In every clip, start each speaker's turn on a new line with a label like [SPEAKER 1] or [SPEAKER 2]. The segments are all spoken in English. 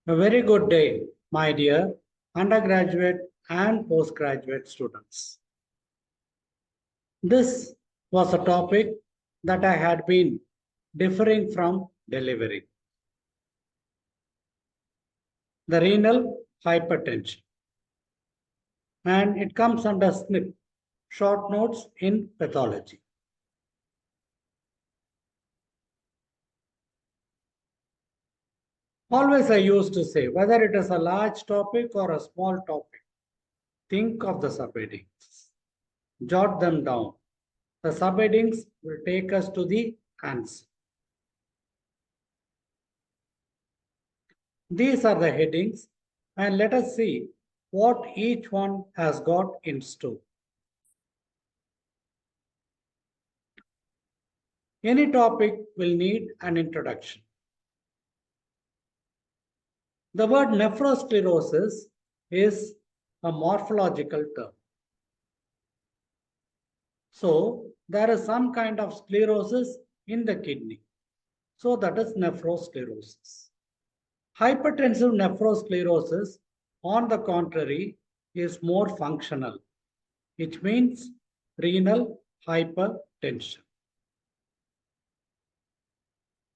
[SPEAKER 1] A very good day, my dear undergraduate and postgraduate students. This was a topic that I had been differing from delivering. The renal hypertension. And it comes under SNP, short notes in pathology. Always I used to say, whether it is a large topic or a small topic, think of the subheadings. Jot them down. The subheadings will take us to the answer. These are the headings, and let us see what each one has got in store. Any topic will need an introduction. The word nephrosclerosis is a morphological term. So there is some kind of sclerosis in the kidney. So that is nephrosclerosis. Hypertensive nephrosclerosis, on the contrary, is more functional, which means renal hypertension.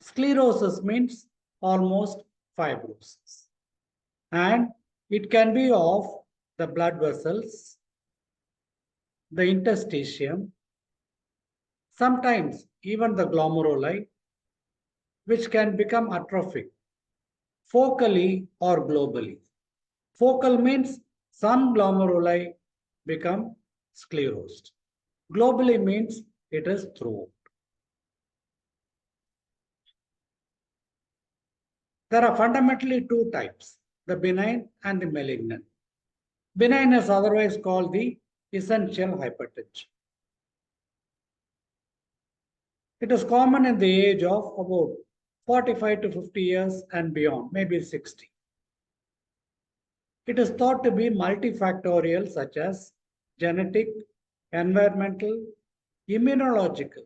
[SPEAKER 1] Sclerosis means almost fibrosis. And it can be of the blood vessels, the interstitium, sometimes even the glomeruli, which can become atrophic, focally or globally. Focal means some glomeruli become sclerosed. Globally means it is throughout. There are fundamentally two types, the benign and the malignant. Benign is otherwise called the essential hypertension. It is common in the age of about 45 to 50 years and beyond, maybe 60. It is thought to be multifactorial, such as genetic, environmental, immunological,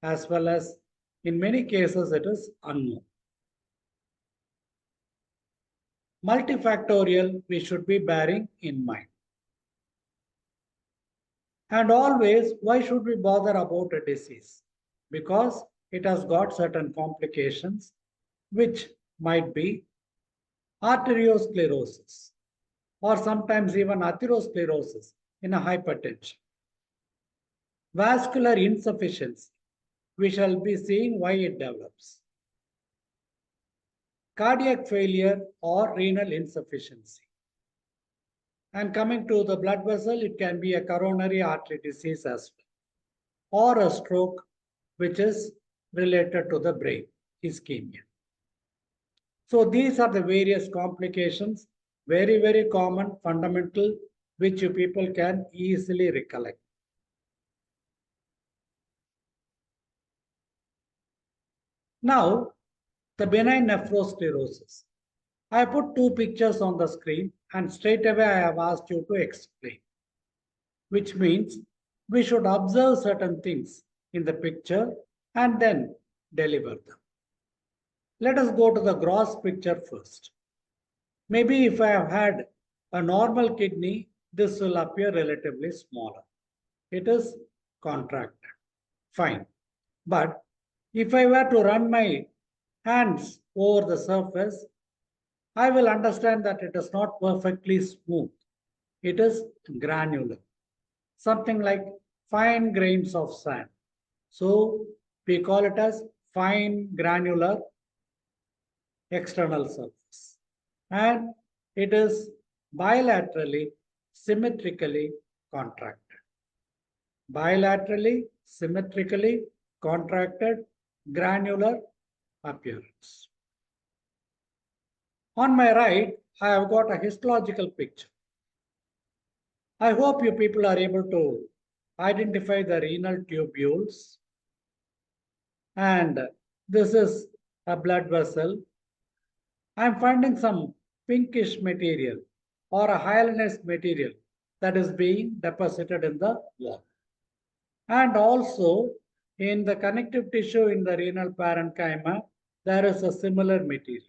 [SPEAKER 1] as well as in many cases it is unknown. Multifactorial we should be bearing in mind. And always, why should we bother about a disease? Because it has got certain complications, which might be arteriosclerosis, or sometimes even atherosclerosis in a hypertension. Vascular insufficiency, we shall be seeing why it develops. Cardiac failure or renal insufficiency. And coming to the blood vessel, it can be a coronary artery disease as well, or a stroke, which is related to the brain, ischemia. So these are the various complications, very, very common, fundamental, which you people can easily recollect. Now, the benign nephrosclerosis. I put two pictures on the screen and straight away I have asked you to explain, which means we should observe certain things in the picture and then deliver them. Let us go to the gross picture first. Maybe if I have had a normal kidney, this will appear relatively smaller. It is contracted. Fine. But if I were to run my hands over the surface, I will understand that it is not perfectly smooth. It is granular, something like fine grains of sand. So we call it as fine granular external surface. And it is bilaterally, symmetrically contracted. Bilaterally, symmetrically contracted, granular appearance. On my right, I have got a histological picture. I hope you people are able to identify the renal tubules. And this is a blood vessel. I am finding some pinkish material or a hyalinous material that is being deposited in the wall. And also in the connective tissue in the renal parenchyma, there is a similar material.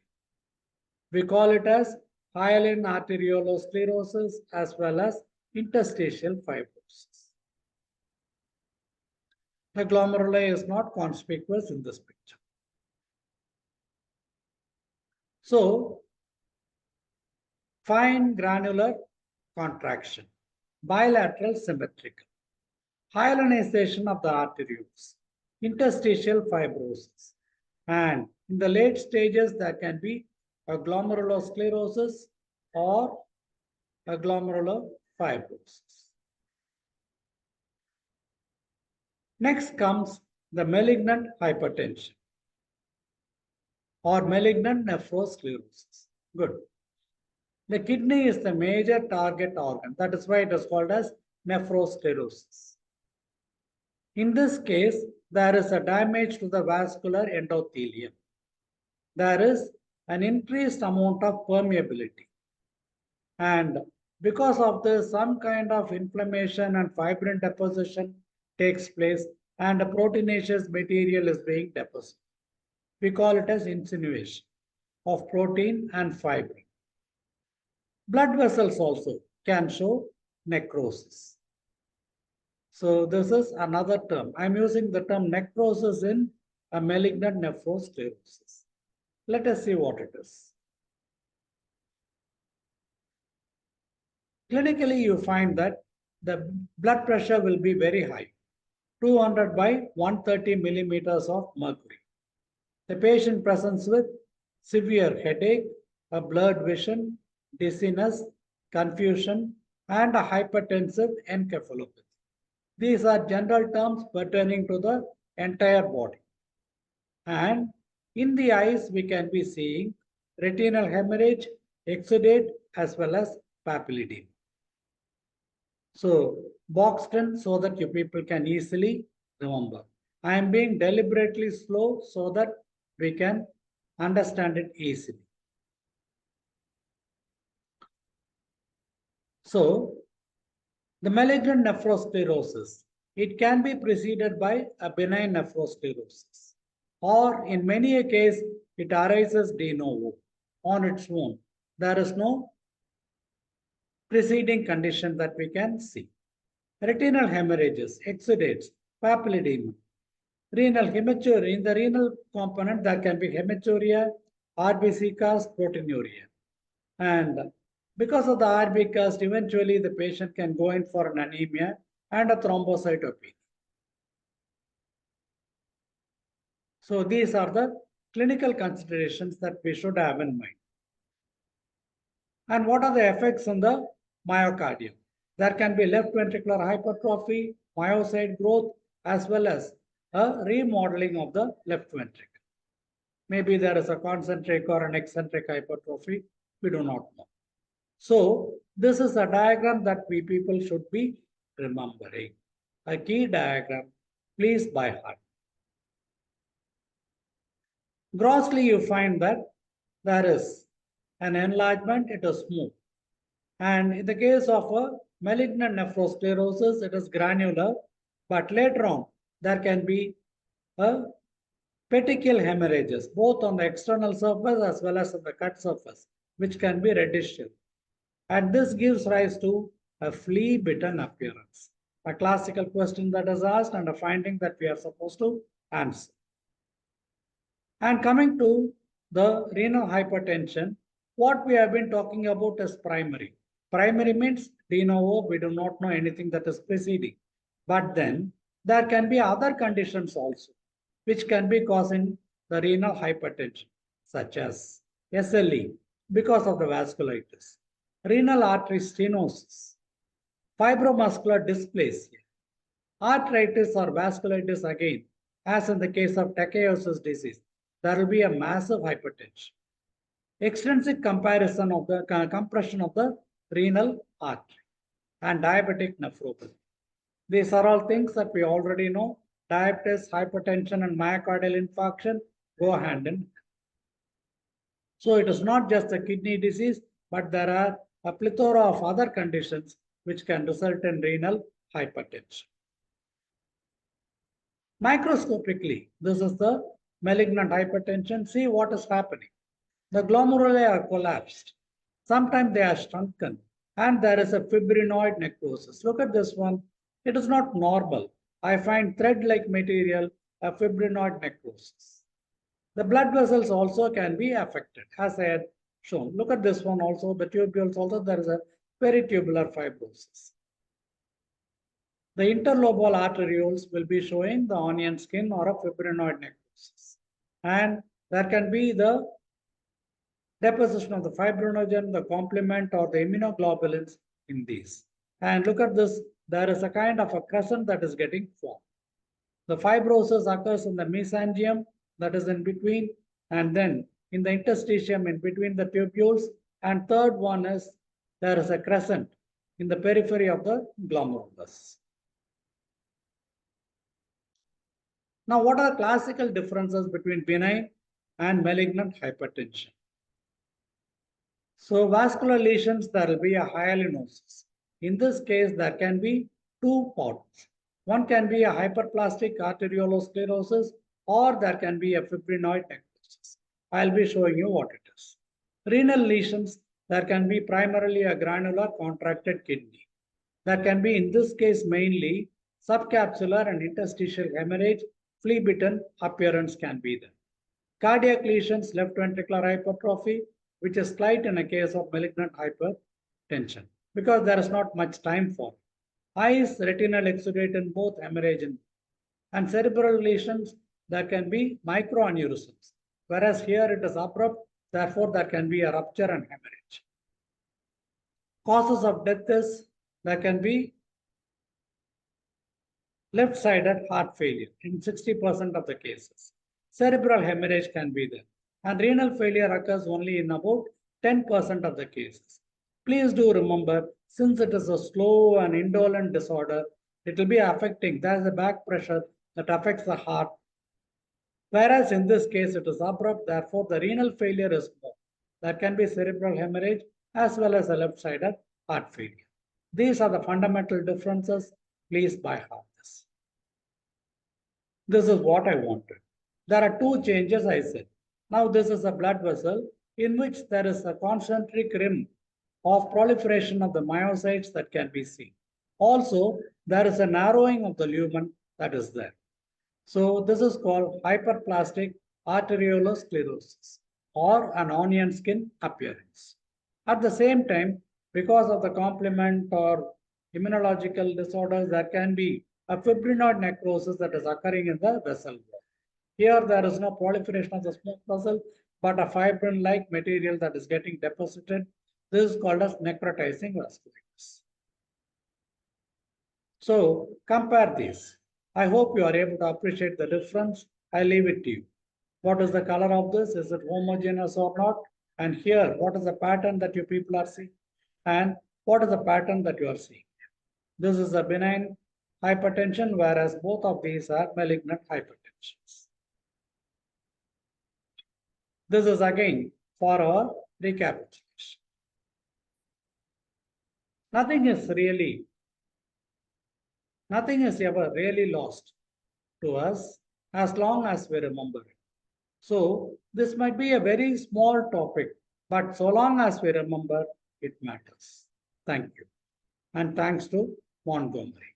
[SPEAKER 1] We call it as hyaline arteriolosclerosis as well as interstitial fibrosis. The glomeruli is not conspicuous in this picture. So, fine granular contraction, bilateral symmetrical, hyalinization of the arterioles, interstitial fibrosis, and in the late stages there can be a glomerulosclerosis or a glomerulofibrosis. Next comes the malignant hypertension or malignant nephrosclerosis. Good. The kidney is the major target organ. That is why it is called as nephrosclerosis. In this case, there is a damage to the vascular endothelium. There is an increased amount of permeability. And because of this, some kind of inflammation and fibrin deposition takes place and a proteinaceous material is being deposited. We call it as insinuation of protein and fibrin. Blood vessels also can show necrosis. So this is another term. I'm using the term necrosis in a malignant nephrosclerosis. Let us see what it is. Clinically, you find that the blood pressure will be very high, 200 by 130 millimeters of mercury. The patient presents with severe headache, a blurred vision, dizziness, confusion, and a hypertensive encephalopathy. These are general terms pertaining to the entire body. And in the eyes, we can be seeing retinal hemorrhage, exudate, as well as papilledema. So, boxed in so that you people can easily remember. I am being deliberately slow so that we can understand it easily. So, the malignant nephrosclerosis, it can be preceded by a benign nephrosclerosis, or in many a case, it arises de novo on its own. There is no preceding condition that we can see. Retinal hemorrhages, exudates, papilledema, renal hematuria. In the renal component, there can be hematuria, RBC cast, proteinuria. And because of the RB cast, eventually the patient can go in for an anemia and a thrombocytopenia. So these are the clinical considerations that we should have in mind. And what are the effects on the myocardium? There can be left ventricular hypertrophy, myocyte growth, as well as a remodeling of the left ventricle. Maybe there is a concentric or an eccentric hypertrophy. We do not know. So this is a diagram that we people should be remembering. A key diagram, please by heart. Grossly, you find that there is an enlargement, it is smooth. And in the case of a malignant nephrosclerosis, it is granular, but later on, there can be a petechial hemorrhages, both on the external surface as well as on the cut surface, which can be reddish. And this gives rise to a flea-bitten appearance. A classical question that is asked and a finding that we are supposed to answer. And coming to the renal hypertension, what we have been talking about is primary. Primary means de novo, we do not know anything that is preceding. But then there can be other conditions also, which can be causing the renal hypertension, such as SLE, because of the vasculitis, renal artery stenosis, fibromuscular dysplasia, arthritis or vasculitis again, as in the case of Takayasu disease, there will be a massive hypertension. Extrinsic comparison of the compression of the renal artery and diabetic nephropathy. These are all things that we already know. Diabetes, hypertension, and myocardial infarction go hand in hand. So it is not just a kidney disease, but there are a plethora of other conditions which can result in renal hypertension. Microscopically, this is the malignant hypertension. See what is happening. The glomeruli are collapsed. Sometimes they are shrunken and there is a fibrinoid necrosis. Look at this one. It is not normal. I find thread-like material, a fibrinoid necrosis. The blood vessels also can be affected, as I had shown. Look at this one also, the tubules also, there is a peritubular fibrosis. The interlobal arterioles will be showing the onion skin or a fibrinoid necrosis. And there can be the deposition of the fibrinogen, the complement, or the immunoglobulins in these. And look at this, there is a kind of a crescent that is getting formed. The fibrosis occurs in the mesangium, that is in between, and then in the interstitium in between the tubules. And third one is there is a crescent in the periphery of the glomerulus. Now, what are classical differences between benign and malignant hypertension? So, vascular lesions, there will be a hyalinosis. In this case, there can be two parts. One can be a hyperplastic arteriolosclerosis, or there can be a fibrinoid necrosis. I'll be showing you what it is. Renal lesions, there can be primarily a granular contracted kidney. There can be, in this case, mainly subcapsular and interstitial hemorrhage, flea-bitten appearance can be there. Cardiac lesions, left ventricular hypertrophy, which is slight in a case of malignant hypertension, because there is not much time for it. Eyes, retinal exudate in both hemorrhage and cerebral lesions, there can be microaneurysms, whereas here it is abrupt, therefore there can be a rupture and hemorrhage. Causes of death is, there can be left-sided heart failure in 60% of the cases. Cerebral hemorrhage can be there. And renal failure occurs only in about 10% of the cases. Please do remember, since it is a slow and indolent disorder, it will be affecting, there is a back pressure that affects the heart. Whereas in this case, it is abrupt, therefore the renal failure is more. There can be cerebral hemorrhage as well as a left-sided heart failure. These are the fundamental differences. Please by heart this. This is what I wanted. There are two changes I said. Now this is a blood vessel in which there is a concentric rim of proliferation of the myocytes that can be seen. Also, there is a narrowing of the lumen that is there. So this is called hyperplastic arteriolosclerosis or an onion skin appearance. At the same time, because of the complement or immunological disorders, there can be a fibrinoid necrosis that is occurring in the vessel wall. Here there is no proliferation of the smooth vessel, but a fibrin-like material that is getting deposited. This is called as necrotizing vasculitis. So compare these. I hope you are able to appreciate the difference. I leave it to you. What is the color of this? Is it homogeneous or not? And here, what is the pattern that you people are seeing? And what is the pattern that you are seeing? This is a benign hypertension, whereas both of these are malignant hypertensions. This is again for our recapitulation. Nothing is ever really lost to us as long as we remember it. So this might be a very small topic, but so long as we remember, it matters. Thank you. And thanks to Montgomery.